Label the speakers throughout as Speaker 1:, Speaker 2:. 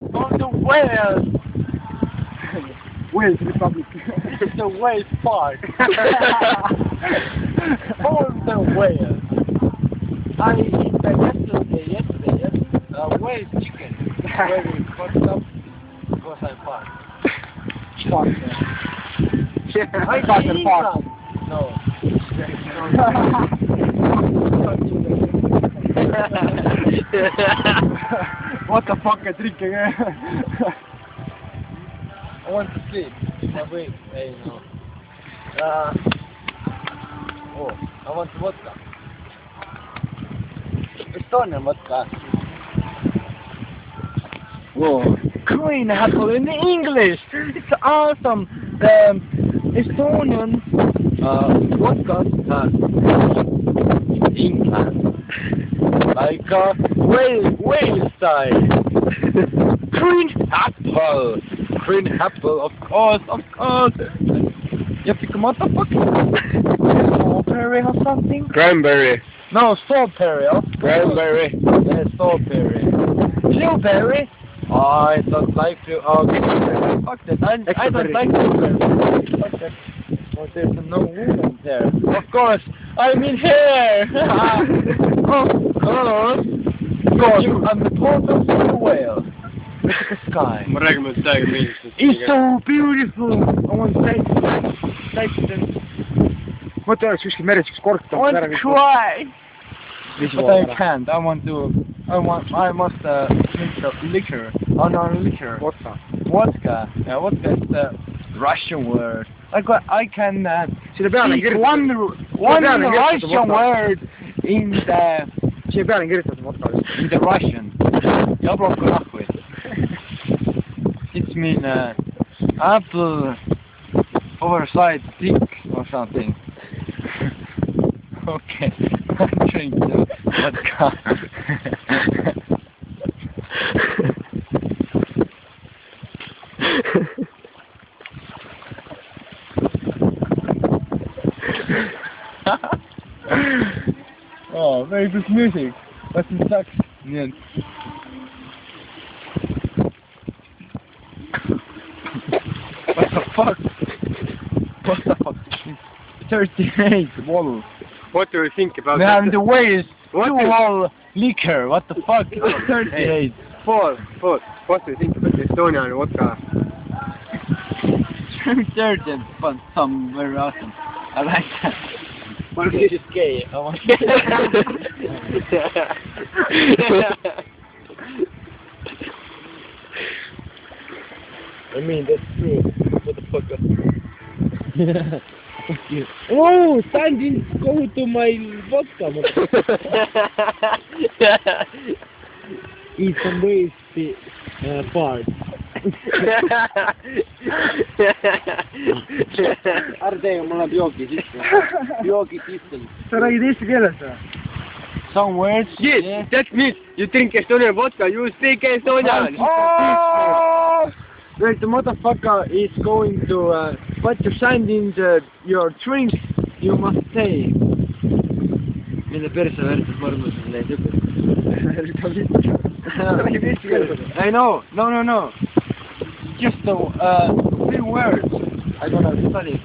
Speaker 1: On the Wales.
Speaker 2: Wales Republic.
Speaker 1: It's the Wales Park. On the Wales. I eat yesterday, Wales chicken. Very fucked up because I'm fat.
Speaker 2: Fuck.
Speaker 1: I
Speaker 2: got the
Speaker 1: eat
Speaker 2: fuck.
Speaker 1: some. No.
Speaker 2: What the fuck is drinking?
Speaker 1: I want to sleep. My wait. Hey, no. Oh, I want vodka. Estonian vodka. Whoa. Green apple in English. It's awesome. Estonian vodka in England. Like Wales style. Green apple. Green apple, of course. You think motherfucker? Strawberry or something?
Speaker 3: Cranberry.
Speaker 1: No, strawberry.
Speaker 3: Cranberry.
Speaker 1: Yeah, strawberry. Blueberry? I don't like to. Oh, fuck that. I don't like blueberry. Fuck that. Oh, there's no woman there. Of course, I'm in here. Of course. I'm the port of the whale. Look at the sky.
Speaker 3: Ma räägime nüüd täiega meelest.
Speaker 1: It's so beautiful. I want to taste it.
Speaker 2: mõtle oleks kuskil meres üks kork.
Speaker 1: I want to cry. But I can't. I must drink the liquor. Oh no, liquor.
Speaker 2: Vodka.
Speaker 1: Vodka. Yeah, vodka is the Russian word. I can
Speaker 2: Sinna peale
Speaker 1: speak one Russian word in the
Speaker 2: Siia peale on kirjutatud vodka.
Speaker 1: in the Russian. Jablonko nahvui. It's mean apple oversized dick or something. Okay, I'm drinking the vodka. Oh, very good music. But it sucks. Yeah. What the fuck? What the fuck? 38 wall.
Speaker 3: What do you think about
Speaker 1: We
Speaker 3: that?
Speaker 1: have the ways
Speaker 3: What
Speaker 1: two
Speaker 3: is-
Speaker 1: wall liquor. What the fuck? 38.
Speaker 3: Paul, what do you think about the Estonian vodka?
Speaker 1: Certain, but some very awesome. I like that.
Speaker 3: What
Speaker 1: This is gay. I want I mean, that's true. What the fuck? Yeah. Fuck you. Oh, Stan didn't go to my vodka. Eat some waste part. Ära tee, mul läheb joogi sisse. Joogi sisse.
Speaker 2: sa räägid eesti keeles või?
Speaker 1: Some words.
Speaker 3: Yes, that means you drink Estonian vodka, you speak Estonian.
Speaker 1: Oh! Wait, the motherfucker is going to put your sand in your drink. You must say. Mille perse väärtus mõrmus on neid
Speaker 2: sa räägid eesti keeles või?
Speaker 1: I know. No. Just a few words. I'm gonna study.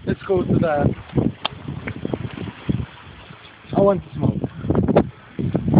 Speaker 1: Let's go to the. I want to smoke.